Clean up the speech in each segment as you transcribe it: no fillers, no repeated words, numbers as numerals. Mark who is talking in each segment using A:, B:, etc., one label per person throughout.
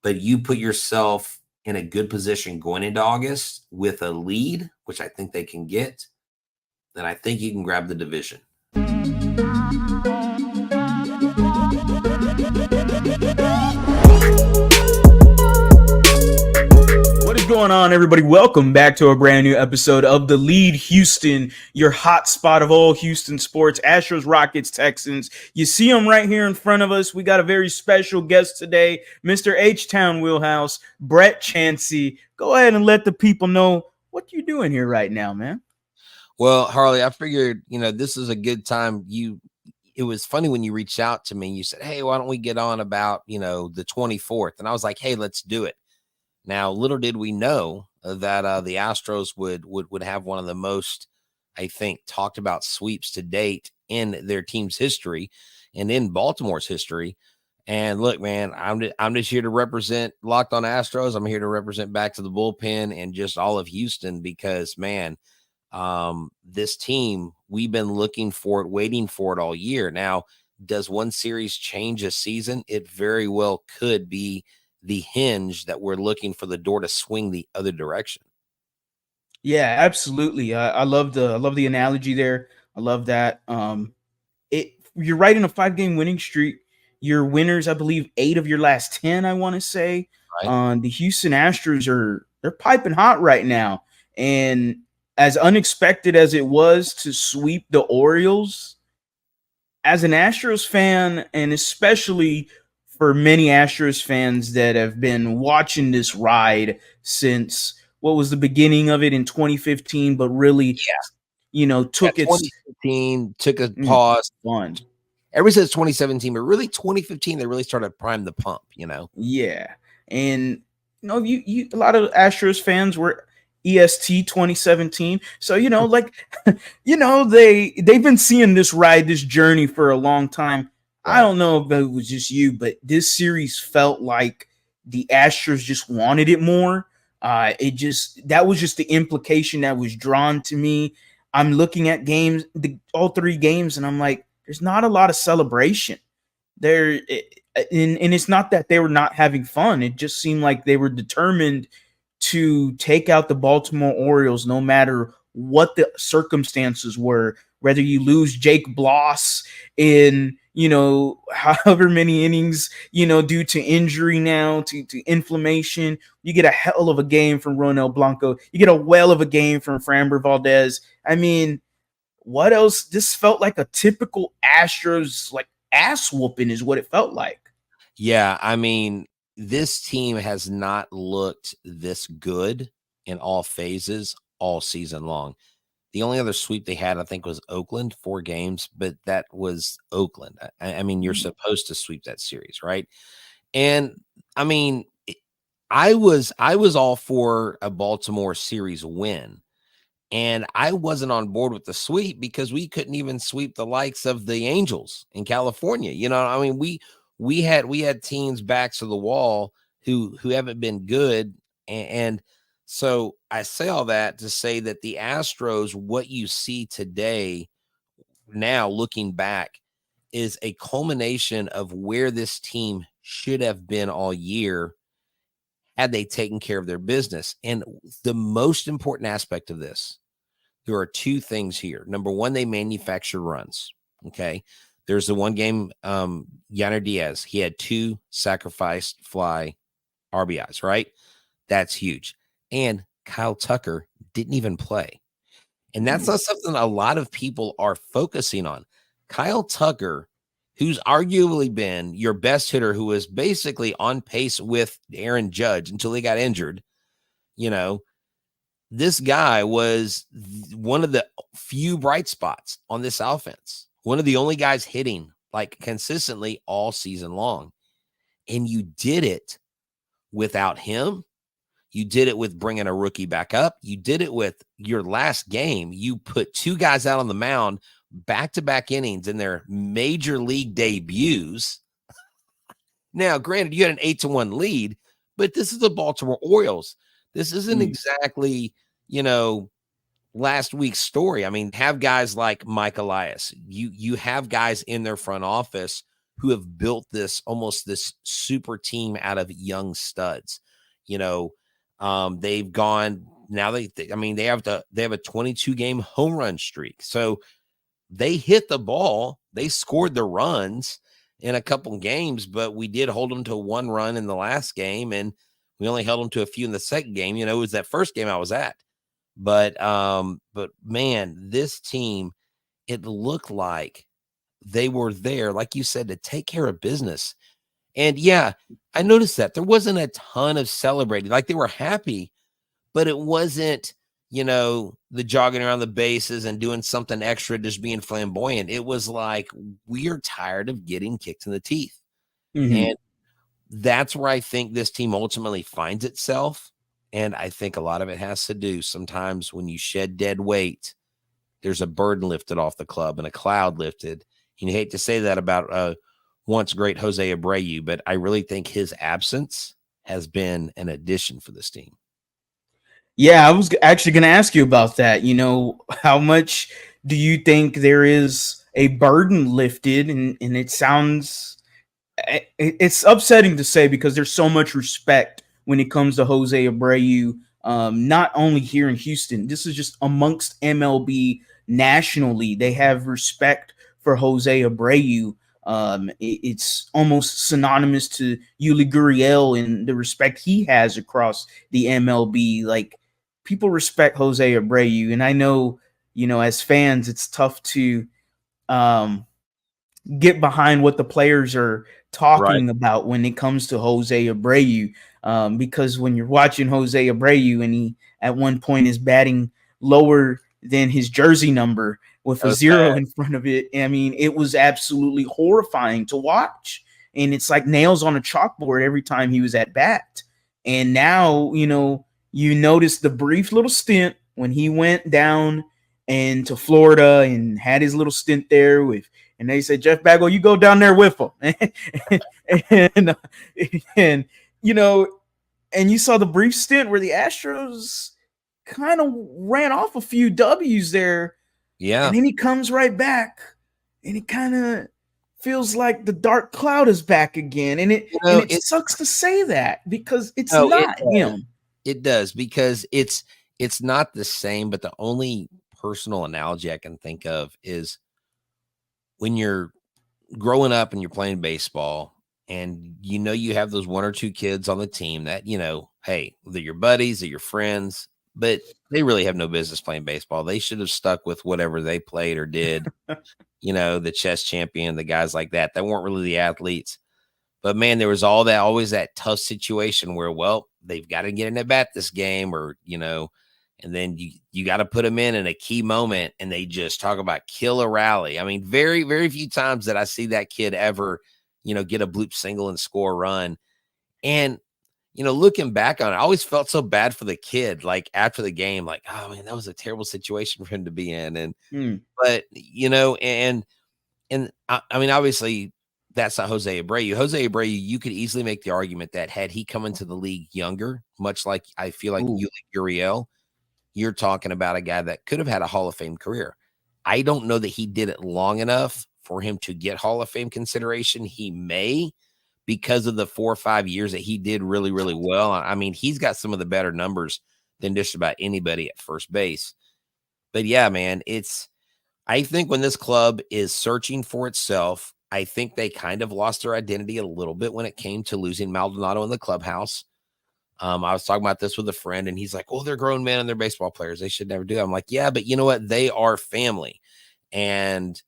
A: but you put yourself in a good position going into August with a lead, which I think they can get, then I think you can grab the division.
B: What is going on, everybody? Welcome back to a brand new episode of TheLead Houston, your hot spot of all Houston sports. Astros, Rockets, Texans. You see them right here in front of us. We got a very special guest today, Mr. Htown Wheelhouse, Brett Chansey. Go ahead and let the people know what you're doing here right now, man.
C: Well, Harley, I figured, this is a good time. It was funny when you reached out to me and you said, hey, why don't we get on about, the 24th? And I was like, hey, let's do it. Now, little did we know that the Astros would have one of the most, I think, talked about sweeps to date in their team's history and in Baltimore's history. And look, man, I'm just here to represent Locked On Astros. I'm here to represent back to the bullpen and just all of Houston because, man, this team, we've been looking for it, waiting for it all year. Now, does one series change a season? It very well could be the hinge that we're looking for the door to swing the other direction.
B: Yeah, absolutely. I love the analogy there. I love that. You're right in a 5-game winning streak. Your winners, I believe, 8 of your last 10. I want to say.
C: Right.
B: The Houston Astros they're piping hot right now, and as unexpected as it was to sweep the Orioles, as an Astros fan, and especially for many Astros fans that have been watching this ride since what was the beginning of it in 2015, but really, took its
C: 2015, took a pause.
B: Fun.
C: Everybody says 2017, but really 2015, they really started to prime the pump,
B: Yeah. And, you a lot of Astros fans were EST 2017. So, they've been seeing this ride, this journey for a long time. Right. I don't know if it was just you, but this series felt like the Astros just wanted it more. That was just the implication that was drawn to me. I'm looking at games, all 3 games, and I'm like, there's not a lot of celebration there. And it's not that they were not having fun. It just seemed like they were determined to take out the Baltimore Orioles no matter what the circumstances were, whether you lose Jake Bloss in, however many innings, due to injury now, to inflammation. You get a hell of a game from Ronel Blanco. You get a whale of a game from Framber Valdez. I mean, what else? This felt like a typical Astros, like, ass whooping is what it felt like.
C: Yeah, I mean, this team has not looked this good in all phases all season long. The only other sweep they had, I think, was Oakland, 4 games, but that was Oakland. I mean, you're supposed to sweep that series, right? And I mean, I was all for a Baltimore series win, and I wasn't on board with the sweep because we couldn't even sweep the likes of the Angels in California. I mean, we had teams backs to the wall who haven't been good, and so I say all that to say that the Astros, what you see today, now looking back, is a culmination of where this team should have been all year had they taken care of their business. And the most important aspect of this, there are 2 things here. Number one, they manufacture runs. Okay. There's the one game, Yanner Diaz, he had 2 sacrificed fly RBIs, right? That's huge. And Kyle Tucker didn't even play. And that's not something a lot of people are focusing on. Kyle Tucker, who's arguably been your best hitter, who was basically on pace with Aaron Judge until he got injured, this guy was one of the few bright spots on this offense. One of the only guys hitting like consistently all season long. And you did it without him. You did it with bringing a rookie back up. You did it with your last game. You put 2 guys out on the mound, back-to-back innings in their major league debuts. Now, granted, you had an 8-1 lead, but this is the Baltimore Orioles. This isn't exactly, last week's story. I mean, have guys like Mike Elias. You have guys in their front office who have built this almost this super team out of young studs. They've gone now. They have a 22 game home run streak. So they hit the ball. They scored the runs in a couple games, but we did hold them to 1 run in the last game, and we only held them to a few in the second game. It was that first game I was at. But man, this team, it looked like they were there, like you said, to take care of business. And yeah, I noticed that there wasn't a ton of celebrating. Like, they were happy, but it wasn't, the jogging around the bases and doing something extra, just being flamboyant. It was like, we are tired of getting kicked in the teeth.
B: Mhm.
C: And that's where I think this team ultimately finds itself. And I think a lot of it has to do sometimes when you shed dead weight, there's a burden lifted off the club and a cloud lifted. You hate to say that about once great Jose Abreu, but I really think his absence has been an addition for this team.
B: Yeah, I was actually going to ask you about that. How much do you think there is a burden lifted? And it sounds, it's upsetting to say because there's so much respect when it comes to Jose Abreu, not only here in Houston. This is just amongst MLB nationally. They have respect for Jose Abreu. It's almost synonymous to Yuli Gurriel and the respect he has across the MLB. Like, people respect Jose Abreu, and I know, as fans, it's tough to get behind what the players are talking about when it comes to Jose Abreu, because when you're watching Jose Abreu and he at one point is batting lower than his jersey number with a 0 in front of it, I mean, it was absolutely horrifying to watch. And it's like nails on a chalkboard every time he was at bat. And now, you notice the brief little stint when he went down and to Florida and had his little stint there and they said, Jeff Bagwell, you go down there with him. and you saw the brief stint where the Astros kind of ran off a few W's there.
C: Yeah.
B: And then he comes right back and it kind of feels like the dark cloud is back again. And it sucks to say that because it's not him.
C: It does, because it's not the same, but the only personal analogy I can think of is when you're growing up and you're playing baseball and you have those 1 or 2 kids on the team that, hey, they're your buddies, they're your friends, but they really have no business playing baseball. They should have stuck with whatever they played or did, the chess champion, the guys like that weren't really the athletes. But man, there was always that tough situation where, well, they've got to get in at bat this game, or, and then you got to put them in a key moment, and they just talk about kill a rally. I mean, very, very few times that I see that kid ever, get a bloop single and score a run. And, looking back on it, I always felt so bad for the kid, like after the game, like, oh man, that was a terrible situation for him to be in. And, but, and I mean, obviously, that's not Jose Abreu. Jose Abreu, you could easily make the argument that had he come into the league younger, much like I feel like Yuli Gurriel, you're talking about a guy that could have had a Hall of Fame career. I don't know that he did it long enough for him to get Hall of Fame consideration. He may, because of the 4 or 5 years that he did really, really well. I mean, he's got some of the better numbers than just about anybody at first base. But yeah, man, I think when this club is searching for itself, I think they kind of lost their identity a little bit when it came to losing Maldonado in the clubhouse. I was talking about this with a friend, and he's like, "Oh, they're grown men and they're baseball players. They should never do that." I'm like, "Yeah, but you know what? They are family, and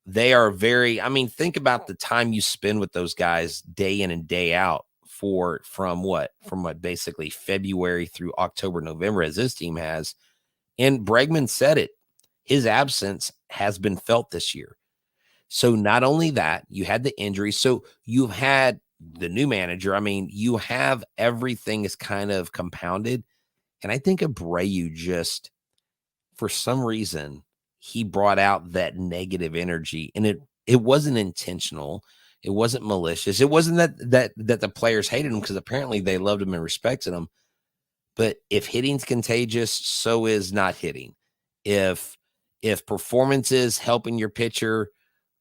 C: they are very. I mean, think about the time you spend with those guys day in and day out from basically February through October, November, as this team has." And Bregman said it. His absence has been felt this year. So not only that, you had the injury. So you've had the new manager. I mean, you have everything is kind of compounded. And I think Abreu just, for some reason, he brought out that negative energy. And it wasn't intentional. It wasn't malicious. It wasn't that the players hated him, because apparently they loved him and respected him. But if hitting's contagious, so is not hitting. If performance is helping your pitcher,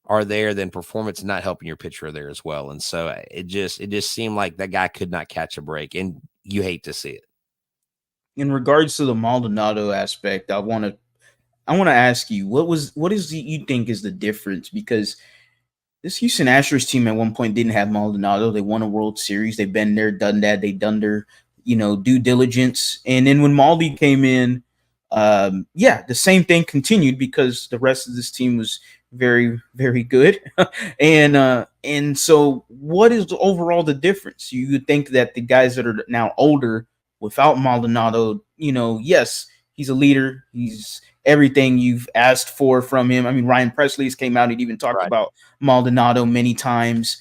C: are there, then performance not helping your pitcher are there as well. And so it just seemed like that guy could not catch a break, and you hate to see it.
B: In regards to the Maldonado aspect, I want to ask you, you think is the difference? Because this Houston Astros team at one point didn't have Maldonado. They won a World Series. They've been there, done that. They've done their, due diligence. And then when Maldi came in, the same thing continued because the rest of this team was very, very good. And so what is overall the difference? You would think that the guys that are now older without Maldonado, yes, he's a leader. He's everything you've asked for from him. I mean, Ryan Presley's came out and even talked about Maldonado many times.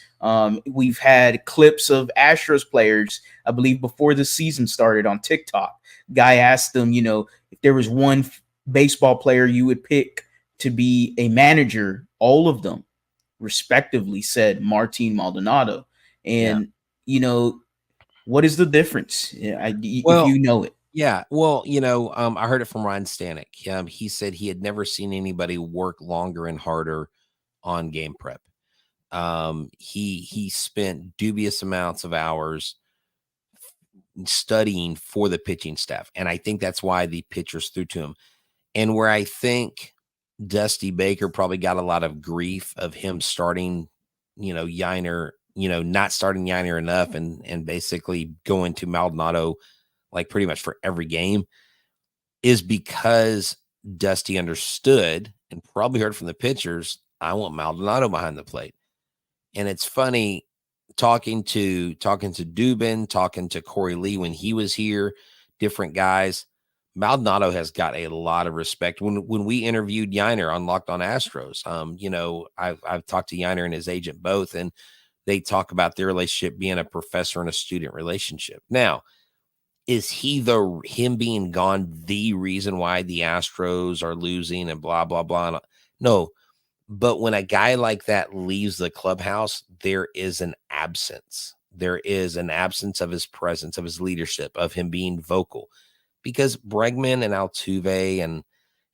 B: We've had clips of Astros players, I believe, before the season started on TikTok. Guy asked them, if there was one baseball player you would pick to be a manager, all of them respectively said Martin Maldonado. And, what is the difference? If you know it.
C: Yeah. Well, I heard it from Ryan Stanton. He said he had never seen anybody work longer and harder on game prep. He spent dubious amounts of hours studying for the pitching staff. And I think that's why the pitchers threw to him. And where I think Dusty Baker probably got a lot of grief of him starting, Yiner, not starting Yiner enough and basically going to Maldonado like pretty much for every game, is because Dusty understood and probably heard from the pitchers, I want Maldonado behind the plate. And it's funny talking to Dubin, talking to Corey Lee when he was here, different guys. Maldonado has got a lot of respect. When we interviewed Yiner on Locked On Astros, I've talked to Yiner and his agent both, and they talk about their relationship being a professor and a student relationship. Now, is him being gone the reason why the Astros are losing and blah, blah, blah? No. But when a guy like that leaves the clubhouse, there is an absence. There is an absence of his presence, of his leadership, of him being vocal. Because Bregman and Altuve and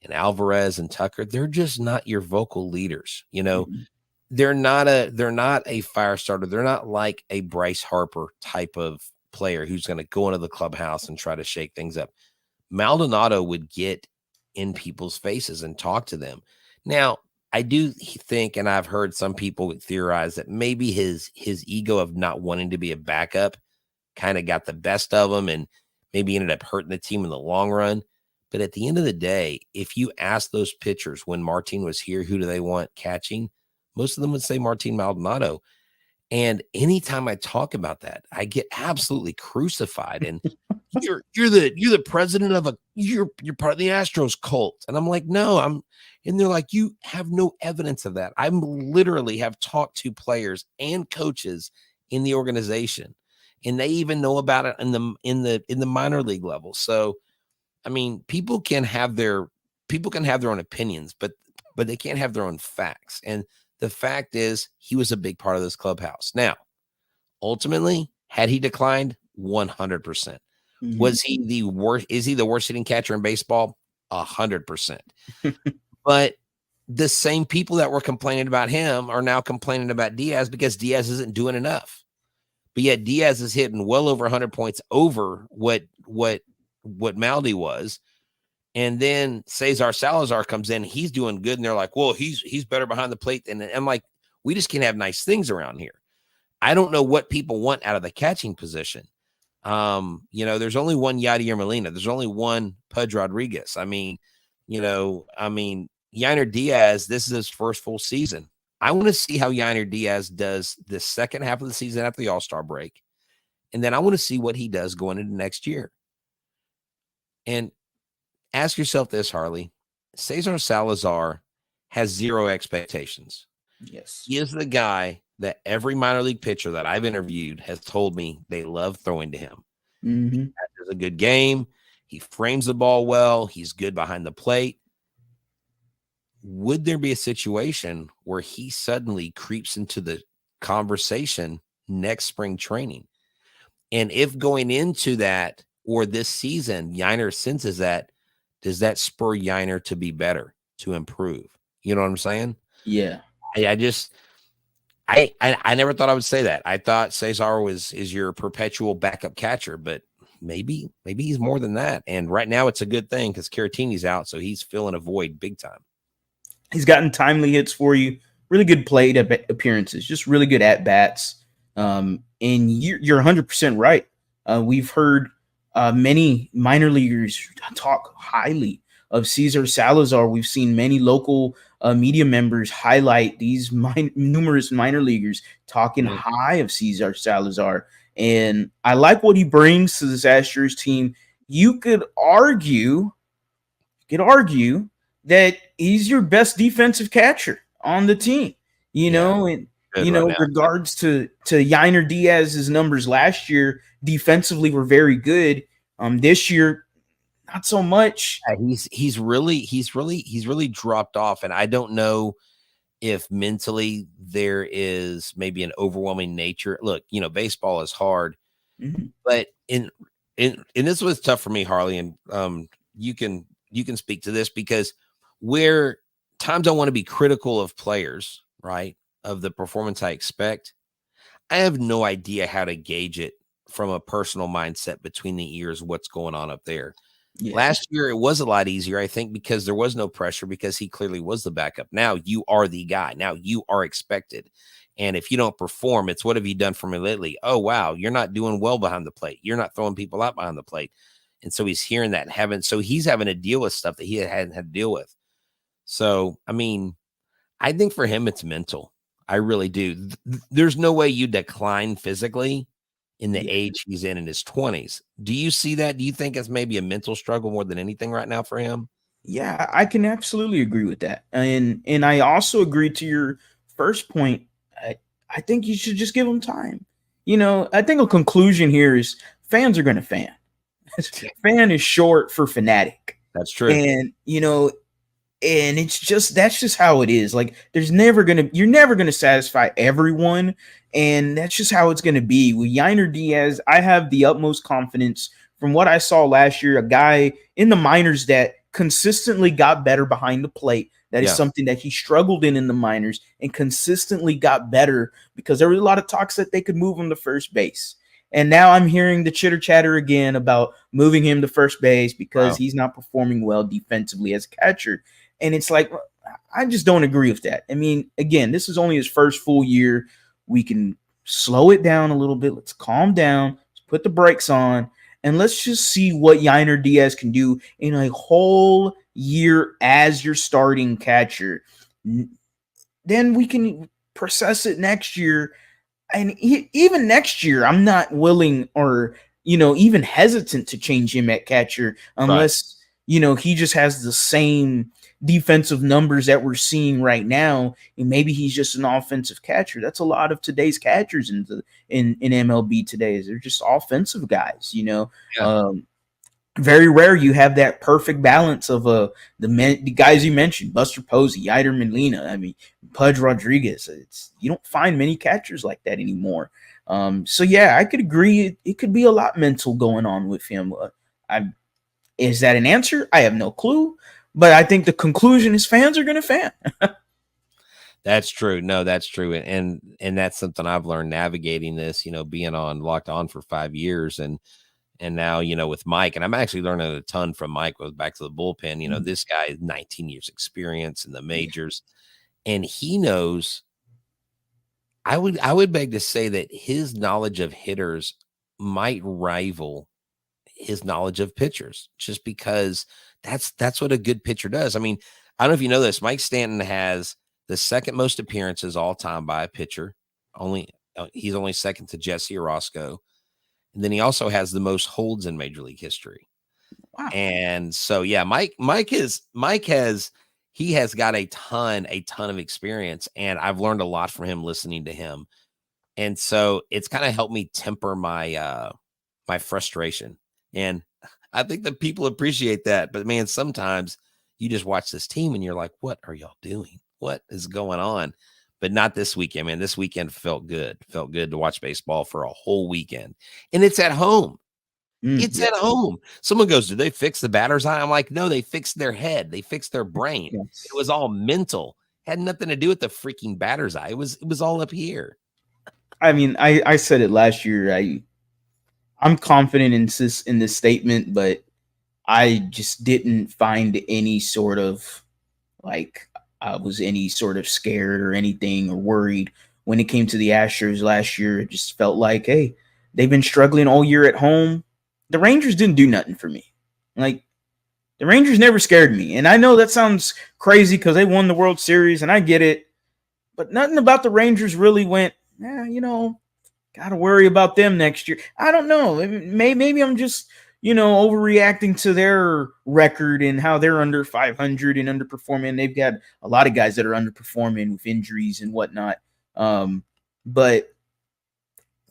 C: Alvarez and Tucker, they're just not your vocal leaders.
B: Mm-hmm.
C: They're not a fire starter. They're not like a Bryce Harper type of player who's going to go into the clubhouse and try to shake things up. Maldonado would get in people's faces and talk to them. Now, I do think, and I've heard some people theorize that maybe his ego of not wanting to be a backup kind of got the best of him and maybe ended up hurting the team in the long run. But at the end of the day, if you ask those pitchers when Martin was here, who do they want catching? Most of them would say Martin Maldonado. And anytime I talk about that, I get absolutely crucified. And you're the president of you're part of the Astros cult. And I'm like, no, and they're like, you have no evidence of that. I literally have talked to players and coaches in the organization, and they even know about it in the minor league level. So, I mean, people can have their own opinions, but they can't have their own facts. And the fact is, he was a big part of this clubhouse. Now, ultimately, had he declined? 100%. Mm-hmm. Was he the worst? Is he the worst hitting catcher in baseball? 100%. But the same people that were complaining about him are now complaining about Diaz because Diaz isn't doing enough. But yet Diaz is hitting well over 100 points over what Maldi was. And then Cesar Salazar comes in, he's doing good. And they're like, well, he's better behind the plate. And I'm like, we just can't have nice things around here. I don't know what people want out of the catching position. There's only one Yadier Molina. There's only one Pudge Rodriguez. Yiner Diaz, this is his first full season. I want to see how Yiner Diaz does the second half of the season after the All-Star break. And then I want to see what he does going into next year. And ask yourself this, Harley. Cesar Salazar has zero expectations.
B: Yes.
C: He is the guy that every minor league pitcher that I've interviewed has told me they love throwing to him.
B: Mm-hmm.
C: He has a good game. He frames the ball well. He's good behind the plate. Would there be a situation where he suddenly creeps into the conversation next spring training? And if going into that or this season, Yiner senses that, does that spur Yiner to be better, to improve? You know what I'm saying?
B: Yeah.
C: I never thought I would say that. I thought Cesar is your perpetual backup catcher, but maybe he's more than that. And right now it's a good thing because Caratini's out, so he's filling a void big time.
B: He's gotten timely hits for you, really good plate appearances, just really good at bats. And you're 100% right. We've heard many minor leaguers talk highly of Cesar Salazar. We've seen many local media members highlight these numerous minor leaguers talking high of Cesar Salazar. And I like what he brings to this Astros team. You could argue that he's your best defensive catcher on the team, and regards to Yainer Diaz's numbers last year, defensively were very good. This year, not so much.
C: He's really dropped off, and I don't know if mentally there is maybe an overwhelming nature. Look, baseball is hard, but in this was tough for me, Harley, and you can speak to this because where times I want to be critical of players, right, of the performance I expect, I have no idea how to gauge it from a personal mindset between the ears, what's going on up there. Yeah. Last year, it was a lot easier, I think, because there was no pressure because he clearly was the backup. Now you are the guy. Now you are expected. And if you don't perform, it's what have you done for me lately? Oh, wow, you're not doing well behind the plate. You're not throwing people out behind the plate. And so he's hearing that so he's having to deal with stuff that he hadn't had to deal with. So, I mean, I think for him, it's mental. I really do. There's no way you decline physically in the age he's in his 20s. Do you see that? Do you think it's maybe a mental struggle more than anything right now for him?
B: Yeah, I can absolutely agree with that. And I also agree to your first point. I think you should just give him time. I think a conclusion here is fans are going to fan. Fan is short for fanatic.
C: That's true.
B: And, and that's just how it is. Like you're never going to satisfy everyone. And that's just how it's going to be with Yainer Diaz. I have the utmost confidence from what I saw last year, a guy in the minors that consistently got better behind the plate. That is something that he struggled in the minors and consistently got better because there was a lot of talks that they could move him to first base. And now I'm hearing the chitter chatter again about moving him to first base because he's not performing well defensively as a catcher. And it's like, I just don't agree with that. I mean, again, this is only his first full year. We can slow it down a little bit. Let's calm down. Let's put the brakes on. And let's just see what Yainer Diaz can do in a whole year as your starting catcher. Then we can process it next year. And even next year, I'm not willing or, even hesitant to change him at catcher unless, he just has the same defensive numbers that we're seeing right now. And maybe he's just an offensive catcher. That's a lot of today's catchers in MLB today. They're just offensive guys, Very rare you have that perfect balance of the guys you mentioned, Buster Posey, Yadier Molina, Pudge Rodriguez. You don't find many catchers like that anymore. So yeah, I could agree. It could be a lot mental going on with him. Is that an answer? I have no clue, but I think the conclusion is fans are going to fan.
C: That's true. No, that's true. And that's something I've learned navigating this, being on Locked On for 5 years and now, with Mike, and I'm actually learning a ton from Mike. Goes back to the bullpen. This guy has 19 years experience in the majors, and he knows. I would beg to say that his knowledge of hitters might rival his knowledge of pitchers, just because that's what a good pitcher does. I mean, I don't know if you know this. Mike Stanton has the second most appearances all time by a pitcher. He's only second to Jesse Orosco. And then he also has the most holds in Major League history. Wow. And so, yeah, Mike has got a ton of experience, and I've learned a lot from him listening to him. And so it's kind of helped me temper my my frustration. And I think that people appreciate that. But man, sometimes you just watch this team and you're like, what are y'all doing? What is going on? But not this weekend, man. This weekend felt good. Felt good to watch baseball for a whole weekend. And it's at home. It's at home. Someone goes, did they fix the batter's eye? I'm like, no, they fixed their head. They fixed their brain. It was all mental. Had nothing to do with the freaking batter's eye. It was all up here.
B: I mean, I said it last year. I'm confident in this statement, but I just didn't find any sort of like I was any sort of scared or anything or worried when it came to the Astros last year. It just felt like, hey, they've been struggling all year at home. The Rangers didn't do nothing for me. Like, the Rangers never scared me. And I know that sounds crazy because they won the World Series, and I get it. But nothing about the Rangers really went, got to worry about them next year. I don't know. Maybe I'm just, overreacting to their record and how they're under 500 and underperforming. They've got a lot of guys that are underperforming with injuries and whatnot. But,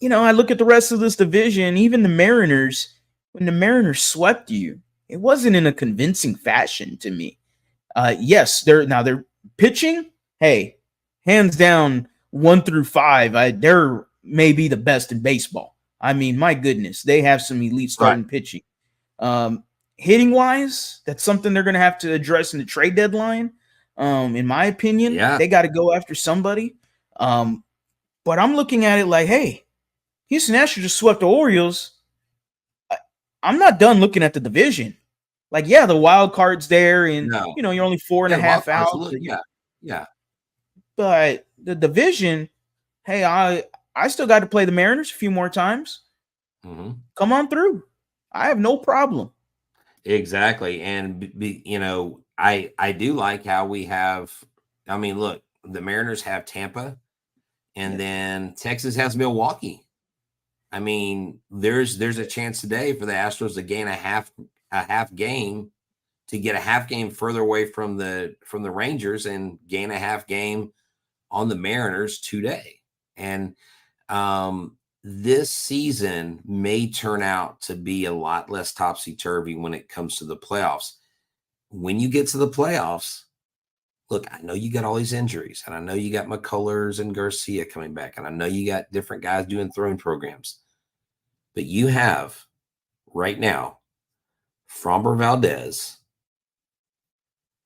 B: I look at the rest of this division, even the Mariners, when the Mariners swept you, it wasn't in a convincing fashion to me. Yes, they're pitching. Hey, hands down, 1 through 5, they're maybe the best in baseball. I mean, my goodness, they have some elite starting pitching. Hitting wise, that's something they're going to have to address in the trade deadline. In my opinion, they got to go after somebody. But I'm looking at it like, hey, Houston Astros just swept the Orioles. I'm not done looking at the division. Like, yeah, the wild card's there, and you're only 4.5 out.
A: Yeah.
B: But the division, hey, I still got to play the Mariners a few more times.
A: Mm-hmm.
B: Come on through. I have no problem.
A: Exactly. And, I do like how we have, look, the Mariners have Tampa, and then Texas has Milwaukee. I mean, there's a chance today for the Astros to gain a half game, to get a half game further away from the Rangers and gain a half game on the Mariners today. And this season may turn out to be a lot less topsy-turvy when it comes to the playoffs. When you get to the playoffs, look, I know you got all these injuries, and I know you got McCullers and Garcia coming back, and I know you got different guys doing throwing programs. But you have, right now, Framber Valdez,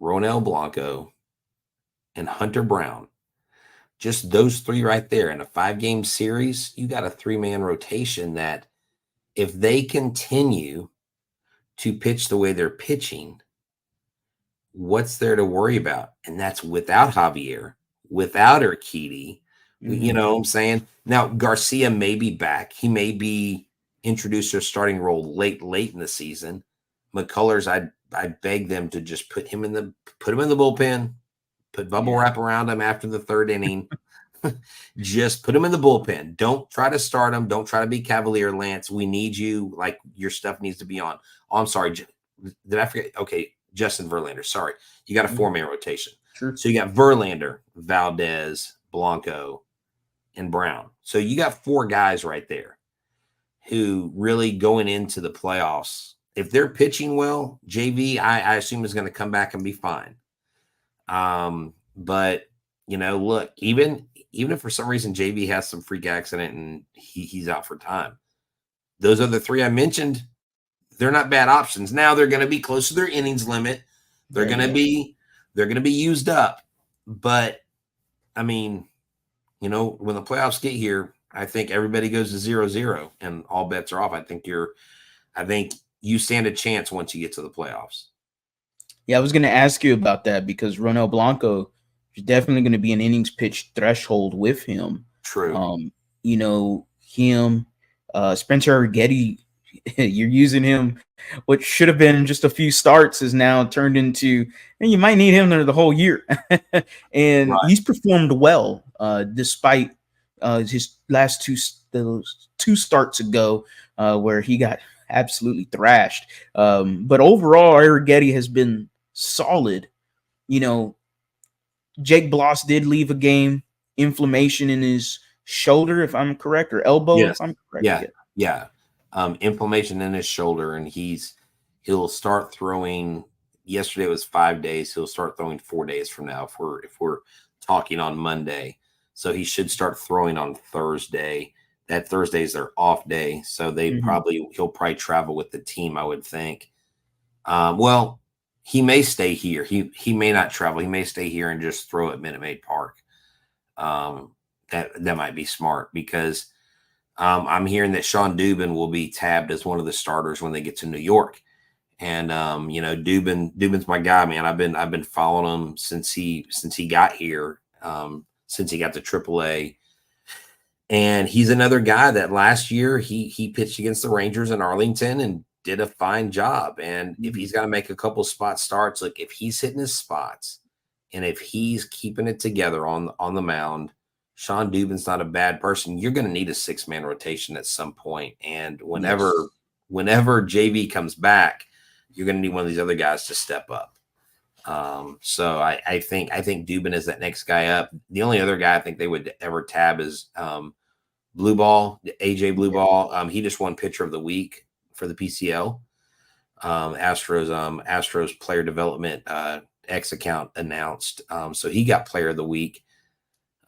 A: Ronel Blanco, and Hunter Brown. Just those 3 right there in a 5-game series, you got a 3-man rotation that if they continue to pitch the way they're pitching, what's there to worry about? And that's without Javier, without Urquidy. Mm-hmm. You know what I'm saying? Now, Garcia may be back. He may be introduced to a starting role late in the season. McCullers, I beg them to just put him in the bullpen, put bubble wrap around him after the 3rd inning. Just put him in the bullpen. Don't try to start him. Don't try to be Cavalier, Lance. We need you. Like, your stuff needs to be on. Oh, I'm sorry. Did I forget? Okay, Justin Verlander. Sorry. You got a 4-man rotation.
B: Sure.
A: So you got Verlander, Valdez, Blanco, and Brown. So you got 4 guys right there who really going into the playoffs, if they're pitching well, JV, I assume is going to come back and be fine. But, look, even if for some reason JV has some freak accident and he's out for time, those other 3 I mentioned, they're not bad options. Now they're going to be close to their innings limit. They're going to be used up. But, I mean, when the playoffs get here, I think everybody goes to 0-0 and all bets are off. I think you stand a chance once you get to the playoffs.
B: Yeah, I was going to ask you about that because Ronel Blanco is definitely going to be an innings pitch threshold with him.
A: True.
B: Him, Spencer Urquidy, you're using him. What should have been just a few starts is now turned into, and you might need him there the whole year. And he's performed well despite his last 2 starts ago where he got absolutely thrashed. But overall, Urquidy has been solid. Jake Bloss did leave a game, inflammation in his shoulder, if I'm correct, or elbow,
A: yes.
B: if I'm correct.
A: Yeah. Inflammation in his shoulder, and he'll start throwing. Yesterday was 5 days. He'll start throwing 4 days from now if we're talking on Monday. So he should start throwing on Thursday. That Thursday is their off day, so he'll probably travel with the team, I would think. Well, he may stay here. He may not travel. He may stay here and just throw at Minute Maid Park. That might be smart because I'm hearing that Sean Dubin will be tabbed as one of the starters when they get to New York. And Dubin's my guy, man. I've been following him since he got here, since he got to AAA. And he's another guy that last year he pitched against the Rangers in Arlington and did a fine job. And if he's got to make a couple spot starts, like if he's hitting his spots and if he's keeping it together on the mound, Sean Dubin's not a bad person. You're going to need a 6-man rotation at some point. And whenever JV comes back, you're going to need one of these other guys to step up. So I think Dubin is that next guy up. The only other guy I think they would ever tab is Blue Ball, AJ Blue Ball. He just won Pitcher of the Week for the PCL. Astros player development X account announced. So he got Player of the Week.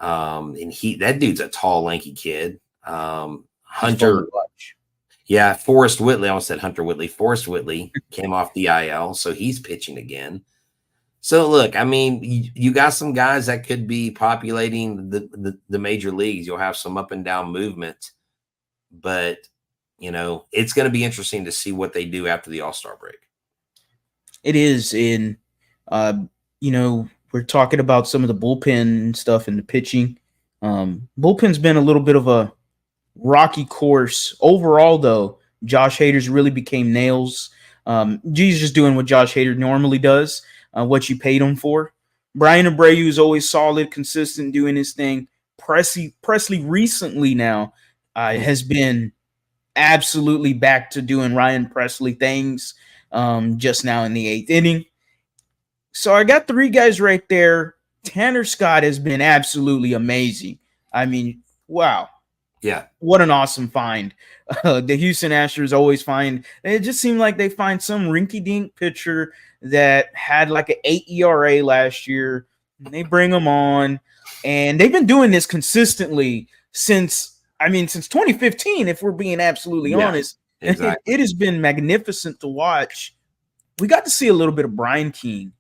A: And that dude's a tall, lanky kid. Hunter. Yeah, Forrest Whitley. I almost said Hunter Whitley. Forrest Whitley came off the IL, so he's pitching again. So look, I mean, you got some guys that could be populating the major leagues. You'll have some up and down movement, but it's going to be interesting to see what they do after the All-Star break.
B: It is we're talking about some of the bullpen stuff and the pitching. Bullpen's been a little bit of a rocky course. Overall, though, Josh Hader's really became nails. G's just doing what Josh Hader normally does, what you paid him for. Brian Abreu is always solid, consistent, doing his thing. Presley recently now has been absolutely back to doing Ryan Presley things just now in the 8th inning. So I got 3 guys right there. Tanner Scott has been absolutely amazing. I mean, wow.
A: Yeah.
B: What an awesome find. The Houston Astros always find – it just seemed like they find some rinky-dink pitcher that had like an 8 ERA last year. And they bring him on. And they've been doing this consistently since 2015, if we're being absolutely honest.
A: Exactly.
B: It has been magnificent to watch. We got to see a little bit of Brian King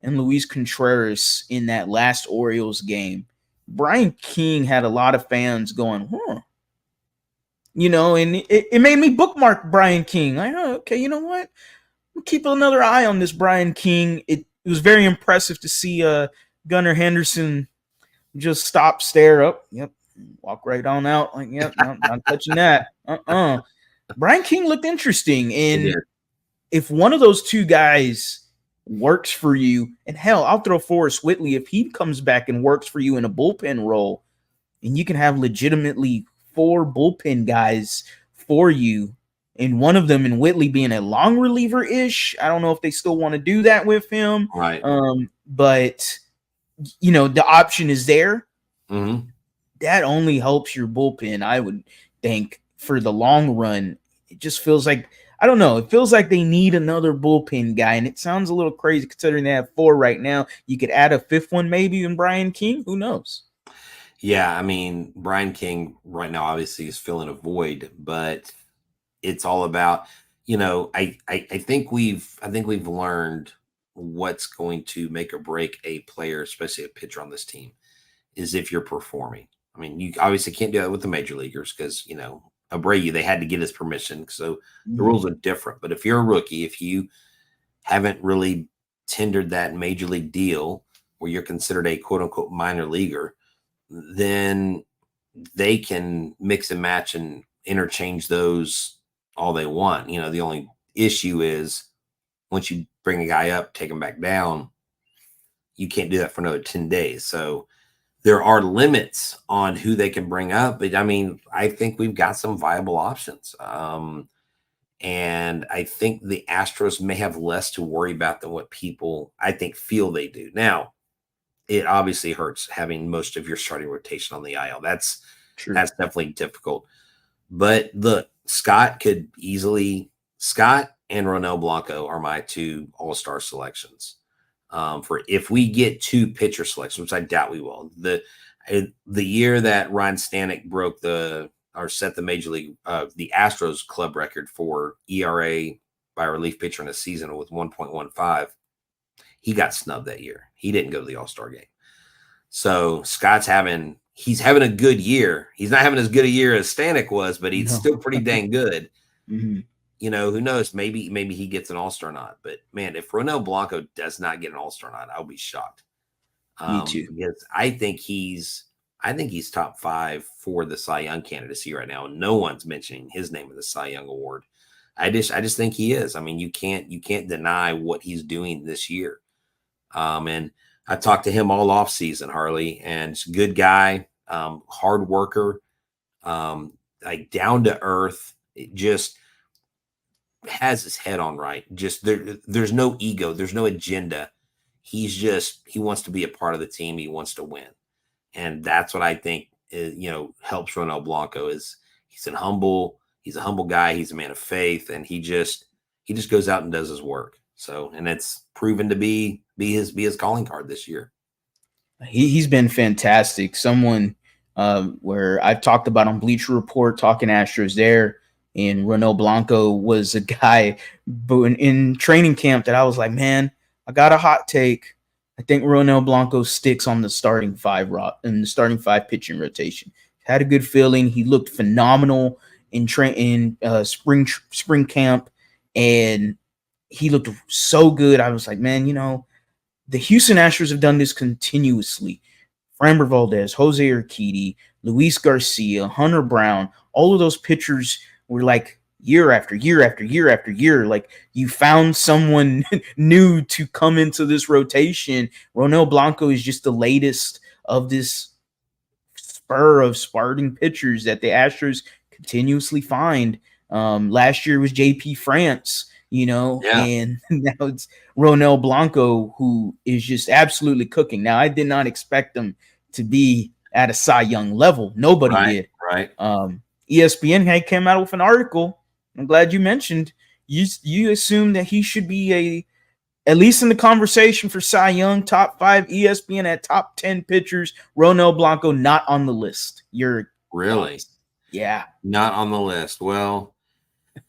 B: and Luis Contreras in that last Orioles game. Brian King had a lot of fans going, and it made me bookmark Brian King. Okay, you know what? We'll keep another eye on this Brian King. It was very impressive to see Gunnar Henderson just stop, stare up. Yep. Walk right on out. Like, yep, no, not touching that. Brian King looked interesting. And if one of those 2 guys works for you, and hell, I'll throw Forrest Whitley if he comes back and works for you in a bullpen role, and you can have legitimately 4 bullpen guys for you, and one of them in Whitley being a long reliever-ish. I don't know if they still want to do that with him.
A: Right.
B: But the option is there.
A: Mm-hmm.
B: That only helps your bullpen, I would think, for the long run. It just feels like, I don't know, it feels like they need another bullpen guy, and it sounds a little crazy considering they have 4 right now. You could add a 5th one maybe in Brian King. Who knows?
A: Yeah, I mean, Brian King right now obviously is filling a void, but it's all about, I think we've learned what's going to make or break a player, especially a pitcher on this team, is if you're performing. I mean, you obviously can't do that with the major leaguers because, Abreu, they had to get his permission. So the rules are different. But if you're a rookie, if you haven't really tendered that major league deal where you're considered a quote unquote minor leaguer, then they can mix and match and interchange those all they want. The only issue is once you bring a guy up, take him back down, you can't do that for another 10 days. So there are limits on who they can bring up. But I mean, I think we've got some viable options. And I think the Astros may have less to worry about than what people, I think, feel they do. Now, it obviously hurts having most of your starting rotation on the IL. That's true. That's definitely difficult. But look, Scott and Ronel Blanco are my 2 all-star selections. For if we get 2 pitcher selections, which I doubt we will. The year that Ryan Stanek set the major league, the Astros club record for ERA by a relief pitcher in a season with 1.15. he got snubbed that year. He didn't go to the All-Star game. So Scott's he's having a good year. He's not having as good a year as Stanek was, but he's still pretty dang good.
B: Mm-hmm.
A: Who knows? Maybe he gets an All-Star nod. But man, if Ronel Blanco does not get an All-Star nod, I'll be shocked.
B: Me too.
A: Because I think he's top 5 for the Cy Young candidacy right now. No one's mentioning his name in the Cy Young Award. I just think he is. I mean, you can't deny what he's doing this year. And I talked to him all off season, Harley, and he's a good guy, hard worker, like down to earth. It just has his head on right. Just there's no ego, there's no agenda. He wants to be a part of the team. He wants to win. And that's what I think helps Ronel Blanco is he's a humble guy. He's a man of faith, and he just goes out and does his work. So, and it's proven to be his calling card this year.
B: He's been fantastic. Someone where I've talked about on Bleacher Report, talking Astros there, and Ronel Blanco was a guy in training camp that I was like, man, I got a hot take. I think Ronel Blanco sticks on the starting 5 pitching rotation. Had a good feeling. He looked phenomenal in spring camp, and he looked so good. I was like, man, the Houston Astros have done this continuously. Framber Valdez, Jose Urquidy, Luis Garcia, Hunter Brown, all of those pitchers were like year after year after year after year. Like, you found someone new to come into this rotation. Ronel Blanco is just the latest of this spur of starting pitchers that the Astros continuously find. Last year was JP France, and now it's Ronel Blanco, who is just absolutely cooking. Now, I did not expect him to be at a Cy Young level. Nobody did.
A: Right.
B: ESPN came out with an article. I'm glad you mentioned. You assume that he should be at least in the conversation for Cy Young, top 5. ESPN at top 10 pitchers. Ronel Blanco not on the list. You're
A: really,
B: yeah,
A: not on the list. Well,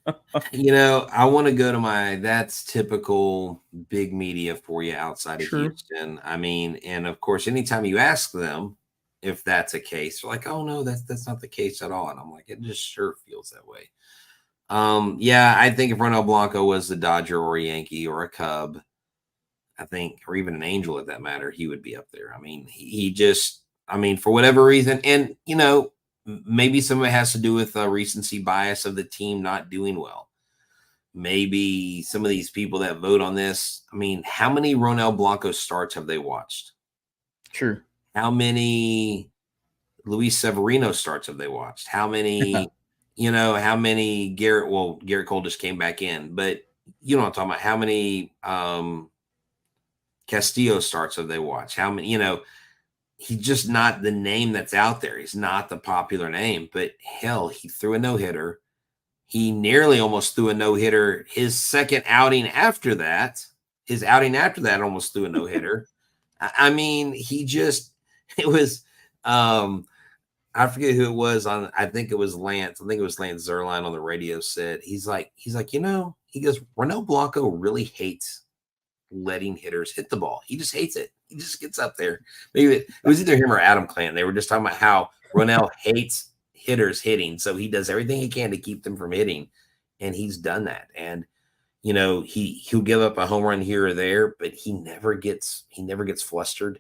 A: I want to go to that's typical big media for you outside of Houston. I mean, and of course, anytime you ask them if that's a case, they're like, oh no, that's not the case at all. And I'm like, it just sure feels that way. I think if Ronel Blanco was a Dodger or a Yankee or a Cub, I think, or even an Angel at that matter, he would be up there. I mean, for whatever reason, and maybe some of it has to do with recency bias of the team not doing well. Maybe some of these people that vote on this, I mean, how many Ronel Blanco starts have they watched?
B: Sure.
A: How many Luis Severino starts have they watched? How many, how many Garrett Cole just came back in, but you know what I'm talking about. How many Castillo starts have they watched? How many, he's just not the name that's out there. He's not the popular name, but hell, he threw a no-hitter. He nearly almost threw a no-hitter. His outing after that almost threw a no-hitter. I mean, it was, I forget who it was on. I think it was Lance. I think it was Lance Zerline on the radio said, he's like, he goes, Ronel Blanco really hates letting hitters hit the ball. He just hates it. He just gets up there. Maybe it was either him or Adam Clan. They were just talking about how Ronel hates hitters hitting. So he does everything he can to keep them from hitting. And he's done that. And, he'll give up a home run here or there, but he never gets flustered.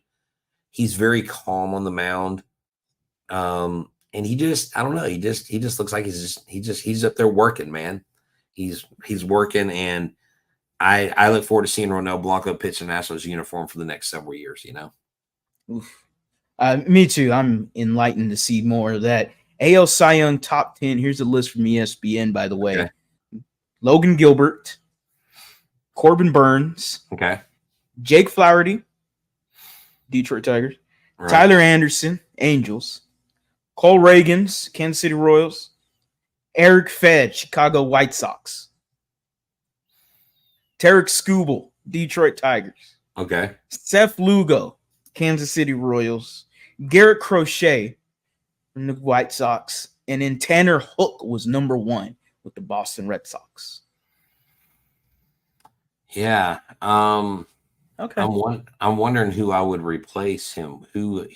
A: He's very calm on the mound. And he just, I don't know. He just looks like he's up there working, man. He's working, and I look forward to seeing Ronel Blanco pitch in Astros uniform for the next several years,
B: Oof. Me too. I'm enlightened to see more of that. AL Cy Young top 10. Here's a list from ESPN, by the way.
A: Okay.
B: Logan Gilbert, Corbin Burns,
A: Okay,
B: Jake Flaherty, Detroit Tigers,
A: right.
B: Tyler Anderson, Angels, Cole Reagans, Kansas City Royals, Eric Fed, Chicago White Sox, Tarek Skubal, Detroit Tigers,
A: Okay,
B: Seth Lugo, Kansas City Royals, Garrett Crochet from the White Sox, and then Tanner Hook was number 1 with the Boston Red Sox.
A: Yeah.
B: Okay.
A: I'm wondering who I would replace him. Who would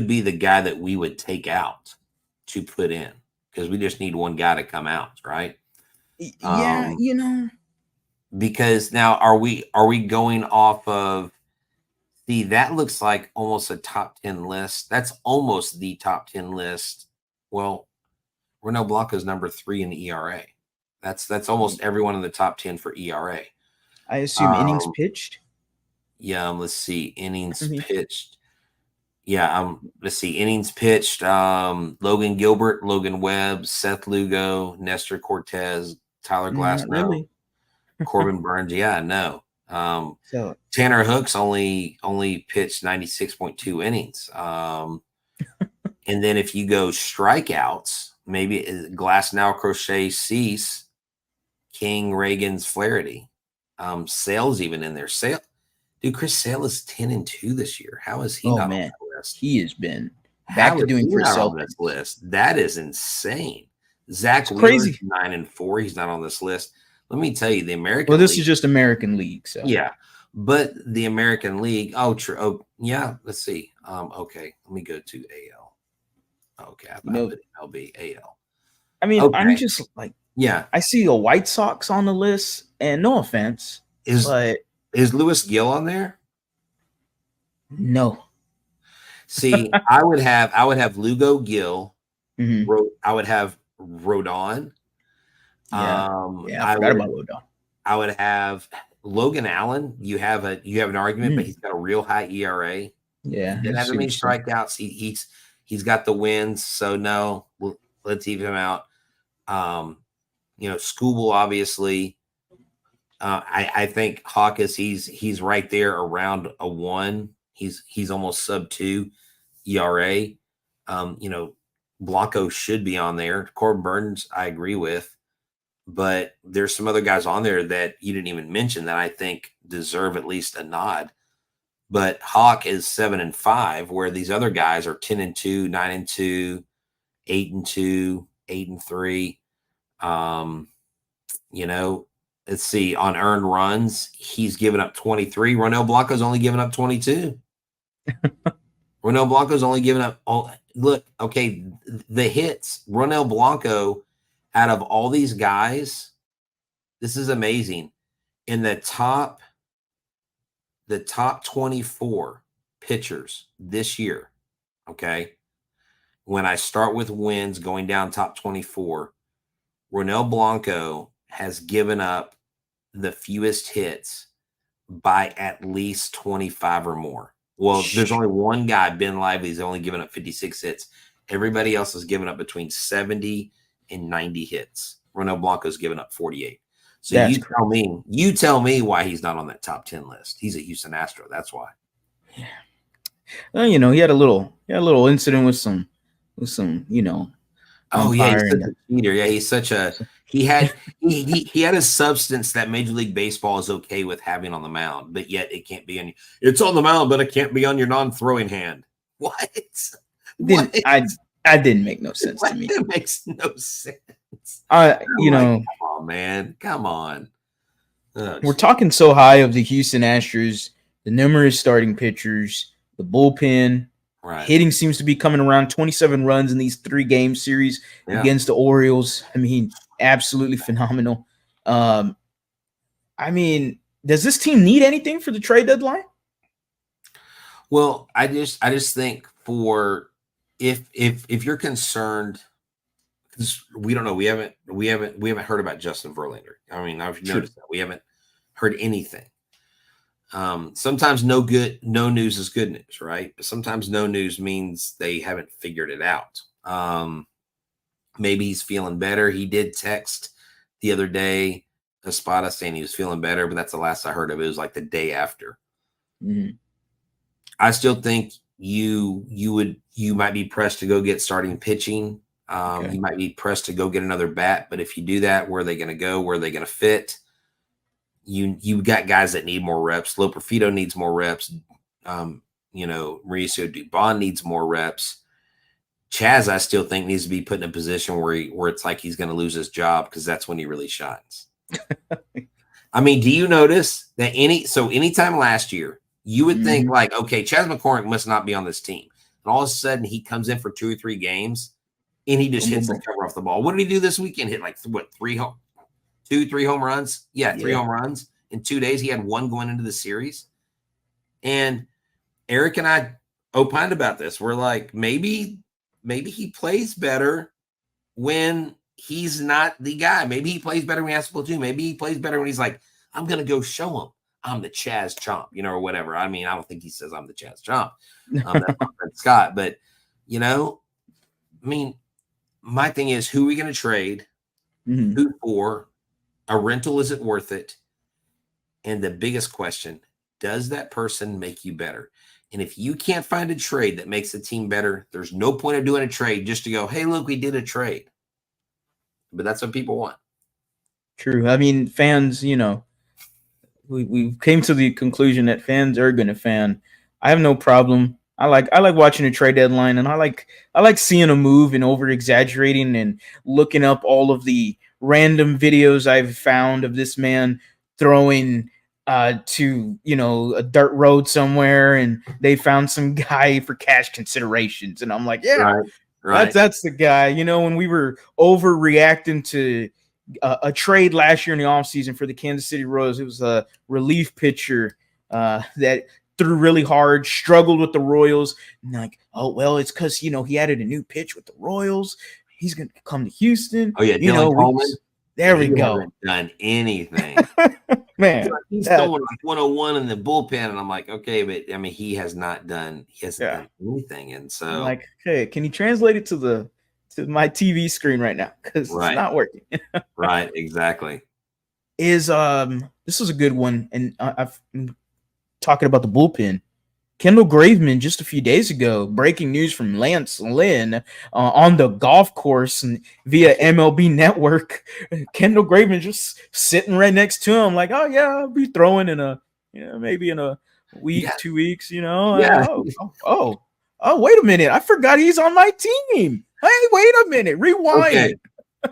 A: be the guy that we would take out to put in? Because we just need one guy to come out, right?
B: Yeah,
A: Because now are we going off of that looks like almost a top 10 list. That's almost the top 10 list. Well, Ronel Blanco is number 3 in the ERA. That's almost everyone in the top 10 for ERA.
B: I assume innings pitched.
A: Yeah, let's see. Innings
B: I mean-
A: pitched. Yeah, let's see. Innings pitched. Logan Gilbert, Logan Webb, Seth Lugo, Nestor Cortez, Tyler
B: Not
A: Glasnow,
B: really.
A: Corbin Burns. Yeah, no.
B: So
A: Tanner Hooks only pitched 96.2 innings. And then if you go strikeouts, maybe Glasnow, Crochet, Cease, King, Reagan's, Flaherty. Sale's even in there. Sale, dude, Chris Sale is 10-2 this year. How is he not on that list?
B: He has been back to doing Chris Sale
A: on this list. That is insane. Zach Wheeler,
B: crazy.
A: 9-4. He's not on this list. Let me tell you, the American.
B: Well, this is just American League, so
A: yeah. But the American League. Oh, true. Oh, yeah. Let's see. Okay, let me go to AL. Okay, I thought MLB AL.
B: I mean,
A: okay.
B: I'm just like,
A: yeah.
B: I see the White Sox on the list, and no offense, but
A: is Lewis Gill on there?
B: No.
A: See, I would have Lugo Gill.
B: Mm-hmm.
A: I would have Rodon.
B: Yeah, I forgot about Rodon.
A: I would have Logan Allen. You have an argument, but he's got a real high ERA.
B: Yeah,
A: he didn't have many strikeouts. He's got the wins, so no, let's leave him out. Skubal, obviously. I think Hawkins, he's right there around a 1. He's almost sub 2 ERA. Blanco should be on there. Corbin Burns, I agree with. But there's some other guys on there that you didn't even mention that I think deserve at least a nod. But Hawk is 7-5, where these other guys are 10-2, 9-2, 8-2, 8-3. Let's see. On earned runs, he's given up 23. Ronel Blanco's only given up 22. Ronel Blanco's only given up the hits. Ronel Blanco, out of all these guys, this is amazing. In the top 24 pitchers this year, okay, when I start with wins going down top 24, Ronel Blanco has given up the fewest hits by at least 25 or more. Well, there's only one guy, Ben Lively's only given up 56 hits. Everybody else has given up between 70 and 90 hits. Ronel Blanco's given up 48. So you tell me why he's not on that top 10 list. He's a Houston Astro. That's why.
B: Yeah. Well, he had a little incident with some,
A: Oh yeah, he's such a cheater. Yeah, he's such a he had a substance that Major League Baseball is okay with having on the mound, but yet it can't be on you. It's on the mound, but it can't be on your non-throwing hand. What?
B: I didn't make no sense to me.
A: It makes no sense.
B: Come
A: on, man. Come on.
B: We're talking so high of the Houston Astros, the numerous starting pitchers, the bullpen.
A: Right.
B: Hitting seems to be coming around 27 runs in these 3-game series against the Orioles. I mean, absolutely phenomenal. Does this team need anything for the trade deadline?
A: Well, I just think for if you're concerned, because we don't know, we haven't heard about Justin Verlander. I mean, I've noticed that we haven't heard anything. Sometimes no news is good news, right? But sometimes no news means they haven't figured it out. Maybe he's feeling better. He did text the other day, Espada, saying he was feeling better, but that's the last I heard of it. It was like the day after.
B: Mm-hmm.
A: I still think you might be pressed to go get starting pitching. You might be pressed to go get another bat, but if you do that, where are they going to go? Where are they going to fit? You got guys that need more reps. Loperfido needs more reps. Mauricio Dubon needs more reps. Chaz, I still think, needs to be put in a position where it's like he's going to lose his job, because that's when he really shines. I mean, do you notice that anytime last year, you would think like, okay, Chas McCormick must not be on this team. And all of a sudden he comes in for 2 or 3 games and he just hits the cover off the ball. What did he do this weekend? Hit like what, 3 home runs? Yeah, 3 home runs. In 2 days, he had 1 going into the series. And Eric and I opined about this. We're like, maybe he plays better when he's not the guy. Maybe he plays better when he has to platoon. Maybe he plays better when he's like, I'm going to go show him I'm the Chaz Chomp, or whatever. I mean, I don't think he says I'm the Chaz Chomp. That's my friend Scott. But, I mean, my thing is, who are we going to trade? Who for? A rental isn't worth it. And the biggest question, does that person make you better? And if you can't find a trade that makes the team better, there's no point of doing a trade just to go, hey, look, we did a trade. But that's what people want.
B: True. I mean, fans, we came to the conclusion that fans are going to fan. I have no problem. I like watching a trade deadline, and I like seeing a move and over exaggerating and looking up all of the random videos I've found of this man throwing to a dirt road somewhere, and they found some guy for cash considerations, and I'm like, yeah, right. That's the guy. When we were overreacting to a trade last year in the offseason for the Kansas City Royals, it was a relief pitcher that threw really hard, struggled with the Royals, and like, oh well, it's because he added a new pitch with the Royals. He's gonna come to Houston.
A: Oh yeah, Dylan Coleman.
B: There we go.
A: Hasn't done anything,
B: man.
A: He's throwing like 101 in the bullpen, and I'm like, okay, but I mean, he hasn't done anything, and so
B: I'm like, hey, can you translate it to my TV screen right now? Because it's not working.
A: Right, exactly.
B: This is a good one, and I've been talking about the bullpen. Kendall Graveman just a few days ago, breaking news from Lance Lynn on the golf course and via MLB Network. Kendall Graveman just sitting right next to him, like, oh yeah, I'll be throwing in maybe in a week, 2 weeks,
A: Yeah.
B: Oh, wait a minute, I forgot he's on my team. Hey, wait a minute, rewind.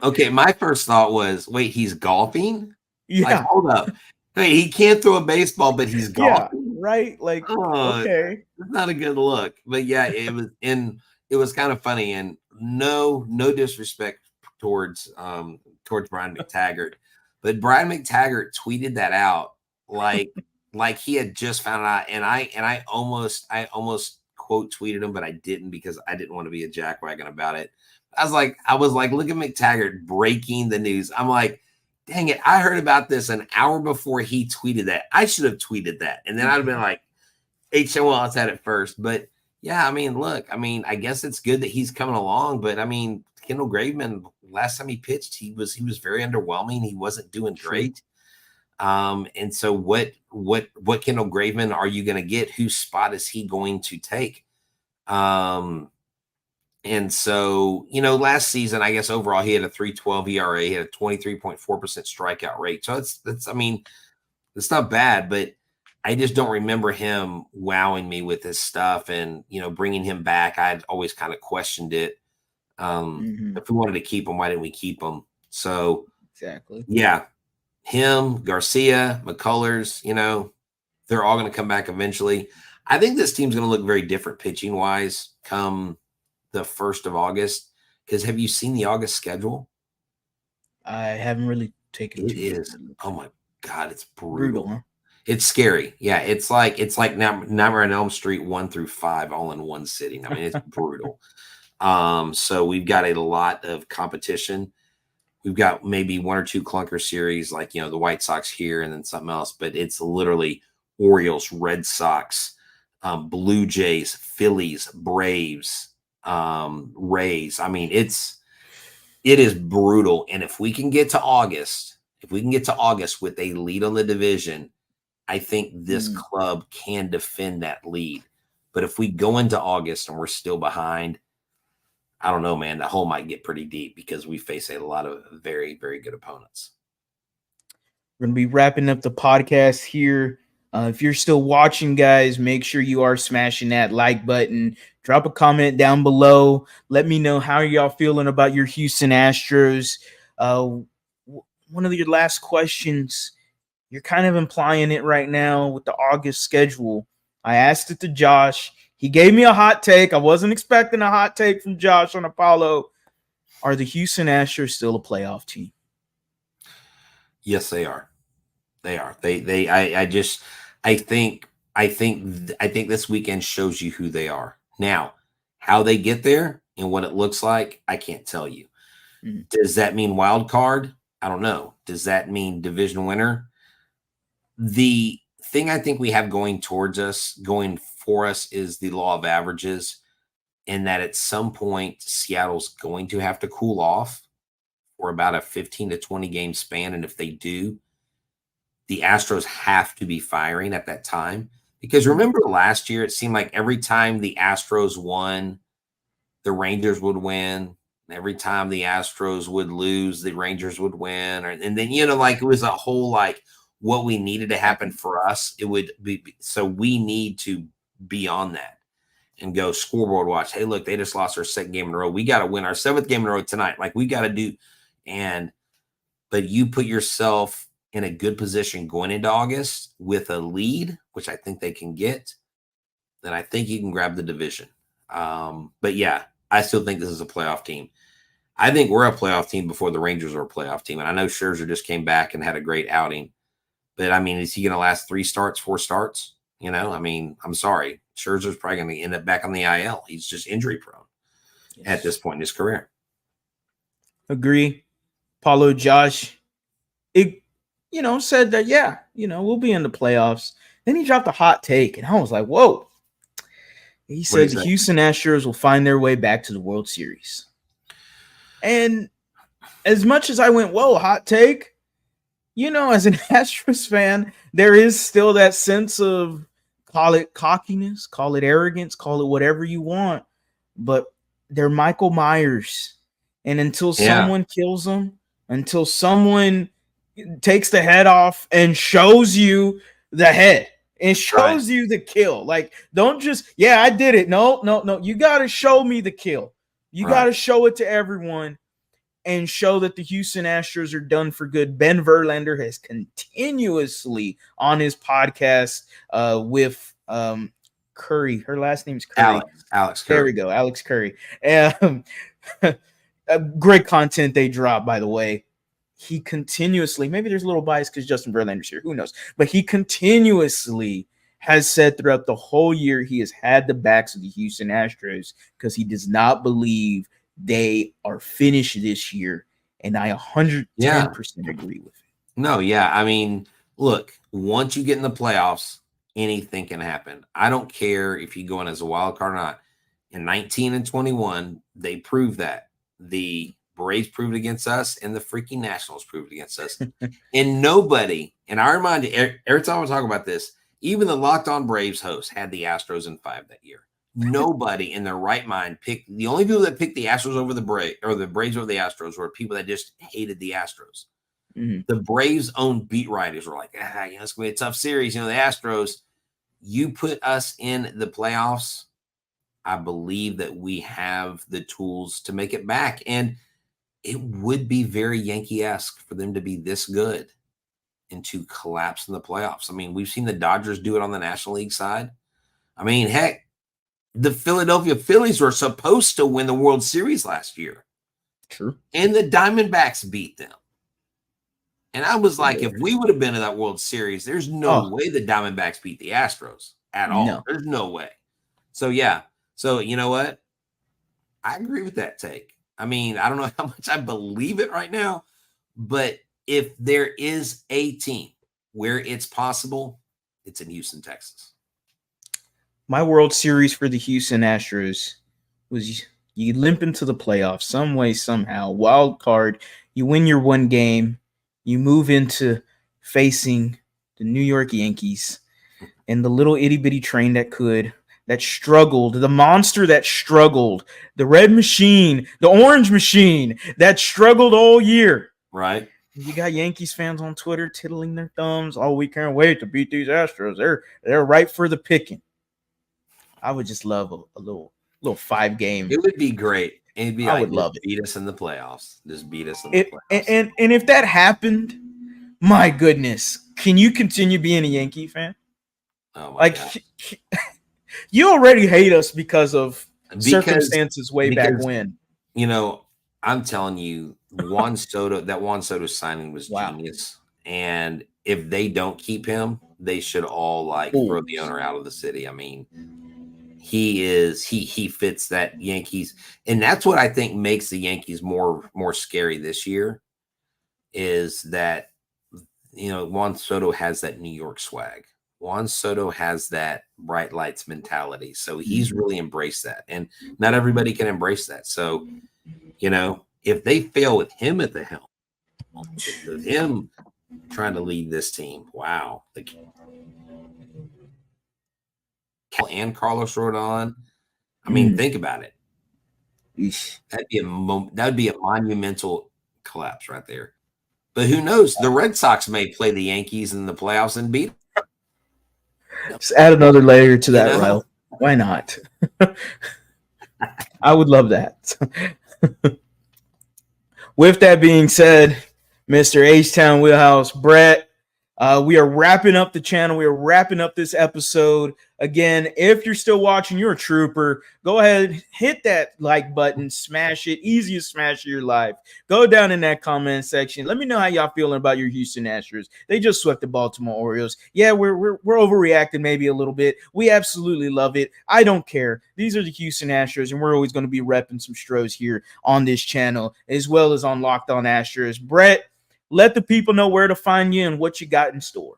A: Okay. My first thought was, wait, he's golfing?
B: Yeah.
A: Like, hold up. Hey, he can't throw a baseball, but he's golfing.
B: Yeah, right? Like, okay,
A: it's not a good look. But yeah, it was kind of funny, and no disrespect towards Brian McTaggart, but Brian McTaggart tweeted that out like he had just found out, and I almost quote tweeted him, but I didn't because I didn't want to be a jackwagon about it. I was like, look at McTaggart breaking the news. I'm like, dang it, I heard about this an hour before he tweeted that. I should have tweeted that. And then I'd have been like, HOL had it first. But yeah, I mean, look, I guess it's good that he's coming along. But I mean, Kendall Graveman, last time he pitched, he was very underwhelming. He wasn't doing great. And so what Kendall Graveman are you going to get? Whose spot is he going to take? And so, last season, I guess overall he had a 3.12 ERA, he had a 23.4% strikeout rate. So it's not bad, but I just don't remember him wowing me with his stuff, and bringing him back. I'd always kind of questioned it. If we wanted to keep him, why didn't we keep him? So
B: exactly,
A: yeah, him, Garcia, McCullers, they're all going to come back eventually. I think this team's going to look very different pitching wise come the 1st of August, because have you seen the August schedule?
B: I haven't really taken
A: it. Is oh my god, it's brutal.
B: Huh?
A: It's scary. Yeah, it's like Nightmare on Elm Street 1 through 5 all in one sitting. I mean, it's brutal. So we've got a lot of competition. We've got maybe 1 or 2 clunker series, like the White Sox here, and then something else. But it's literally Orioles, Red Sox, Blue Jays, Phillies, Braves, Rays. I mean, it is brutal. And if we can get to August with a lead on the division, I think this club can defend that lead. But if we go into August and we're still behind, I don't know, man, the hole might get pretty deep because we face a lot of very, very good opponents.
B: We're going to be wrapping up the podcast here. If you're still watching, guys, make sure you are smashing that like button. Drop a comment down below. Let me know how y'all feeling about your Houston Astros. One of your last questions, You're kind of implying it right now with the August schedule. I asked it to Josh. He gave me a hot take. I wasn't expecting a hot take from Josh on Apollo. Are the Houston Astros still a playoff team?
A: Yes, they are. They are. I think this weekend shows you who they are. Now, how they get there and what it looks like, I can't tell you.
B: Mm-hmm.
A: Does that mean wild card? I don't know. Does that mean division winner? The thing I think we have going for us is the law of averages, and that at some point Seattle's going to have to cool off for about a 15 to 20 game span. And if they do, the Astros have to be firing at that time. Because remember last year, it seemed like every time the Astros won, the Rangers would win. Every time the Astros would lose, the Rangers would win. And then, it was a whole, what we needed to happen for us. It would be, so we need to be on that and go scoreboard watch. Hey, look, they just lost our second game in a row. We got to win our seventh game in a row tonight. We got to do. But you put yourself in a good position going into August with a lead, which I think they can get, then I think you can grab the division. But yeah, I still think this is a playoff team. I think we're a playoff team before the Rangers are a playoff team. And I know Scherzer just came back and had a great outing. But, is he going to last 4 starts? I'm sorry. Scherzer's probably going to end up back on the IL. He's just injury prone at this point in his career.
B: Agree. Paulo, Josh, said that, we'll be in the playoffs. Then he dropped a hot take, and I was like, whoa. He said the Houston Astros will find their way back to the World Series. And as much as I went, whoa, hot take, as an Astros fan, there is still that sense of, call it cockiness, call it arrogance, call it whatever you want, but they're Michael Myers. And until someone kills them, until someone takes the head off and shows you the head and shows you the kill. Don't just, I did it. No. You got to show me the kill. You got to show it to everyone and show that the Houston Astros are done for good. Ben Verlander has continuously on his podcast with Curry. Her last name's Curry.
A: Alex Curry.
B: There we go. Alex Curry. Great content they drop, by the way. He continuously, maybe there's a little bias because Justin Verlander's here, who knows? But he continuously has said throughout the whole year he has had the backs of the Houston Astros because he does not believe they are finished this year. And I 110% agree with it.
A: No, yeah. Look, once you get in the playoffs, anything can happen. I don't care if you go in as a wild card or not. In 19 and 21, they proved that. The Braves proved against us, and the freaking Nationals proved against us. And nobody, and I remind you, every time I talk about this, even the Locked On Braves host had the Astros in 5 that year. Nobody in their right mind picked. The only people that picked the Astros over the Braves, or the Braves over the Astros, were people that just hated the Astros. Mm-hmm. The Braves' own beat writers were like, it's going to be a tough series. The Astros, you put us in the playoffs, I believe that we have the tools to make it back. And it would be very Yankee-esque for them to be this good and to collapse in the playoffs. We've seen the Dodgers do it on the National League side. Heck, the Philadelphia Phillies were supposed to win the World Series last year.
B: True.
A: And the Diamondbacks beat them. And I was like, if we would have been in that World Series, there's no way the Diamondbacks beat the Astros at all. No. There's no way. So, yeah. So, you know what? I agree with that take. I don't know how much I believe it right now, but if there is a team where it's possible, it's in Houston, Texas.
B: My World Series for the Houston Astros was you limp into the playoffs some way, somehow. Wild card, you win your one game, you move into facing the New York Yankees and the little itty-bitty train that struggled, the monster that struggled, the red machine, the orange machine that struggled all year.
A: Right.
B: You got Yankees fans on Twitter tittling their thumbs. Oh, we can't wait to beat these Astros. They're right for the picking. I would just love a little 5-game.
A: It would be great. It'd be
B: I would love it.
A: Beat us in the playoffs. Just beat us in the playoffs.
B: And if that happened, my goodness, Can you continue being a Yankee fan?
A: Oh my
B: Like,
A: gosh.
B: you already hate us because of circumstances way back when.
A: You know, I'm telling you, Juan Soto signing was
B: Wow.
A: genius. And if they don't keep him, they should all like throw the owner out of the city. I mean, he fits that Yankees, and that's what I think makes the Yankees more scary this year, is that, you know, Juan Soto has that New York swag. Juan Soto has that bright lights mentality. So he's really embraced that. And not everybody can embrace that. So, you know, if they fail with him at the helm, with him trying to lead this team, wow. And Carlos Rodon, I mean, think about it. That'd be a monumental collapse right there. But who knows? The Red Sox may play the Yankees in the playoffs and beat them.
B: Just add another layer to that, Ryle. Why not? I would love that. With that being said, Mr. Htown Wheelhouse, Brett, we are wrapping up the channel. We are wrapping up this episode. Again, if you're still watching, you're a trooper. Go ahead, hit that like button, smash it. Easiest smash of your life. Go down in that comment section. Let me know how y'all feeling about your Houston Astros. They just swept the Baltimore Orioles. Yeah, we're overreacting maybe a little bit. We absolutely love it. I don't care. These are the Houston Astros, and we're always going to be repping some Stros here on this channel, as well as on Locked On Astros. Brett, let the people know where to find you and what you got in store.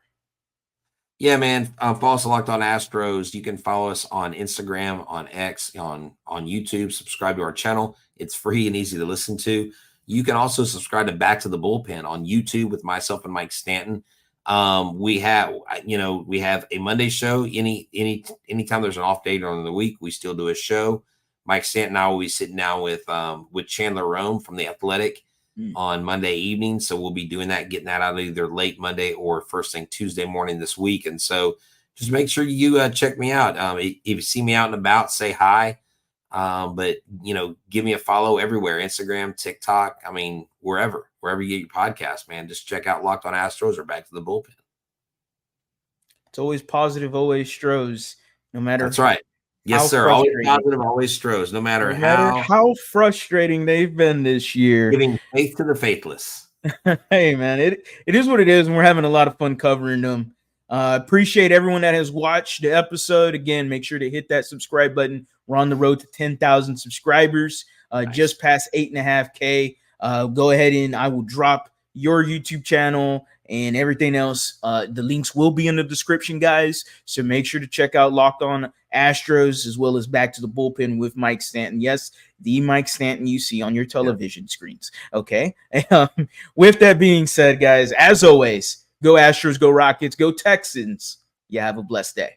A: Yeah, man. Follow us at Locked On Astros. You can follow us on Instagram, on X, on YouTube. Subscribe to our channel. It's free and easy to listen to. You can also subscribe to Back to the Bullpen on YouTube with myself and Mike Stanton. We have a Monday show. Anytime there's an off day during the week, we still do a show. Mike Stanton and I will be sitting down with Chandler Rome from The Athletic on Monday evening. So we'll be doing that, getting that out either late Monday or first thing Tuesday morning this week. And so just make sure you check me out. If you see me out and about, say hi. But, you know, give me a follow everywhere, Instagram, TikTok. I mean, wherever you get your podcast, man, just check out Locked On Astros or Back to the Bullpen.
B: It's always positive, always Stros, no matter.
A: That's right. Yes, sir. Always positive, always Stros, no matter
B: how frustrating they've been this year.
A: Giving faith to the faithless.
B: Hey, man, it is what it is, and we're having a lot of fun covering them. Appreciate everyone that has watched the episode. Again, make sure to hit that subscribe button. We're on the road to 10,000 subscribers, nice. Just past 8.5K. Go ahead and I will drop your YouTube channel and everything else. The links will be in the description, guys. So make sure to check out Locked On Astros as well as Back to the Bullpen with Mike Stanton. Yes, the Mike Stanton you see on your television screens. Okay. With that being said, guys, as always, go Astros, go Rockets, go Texans. You have a blessed day.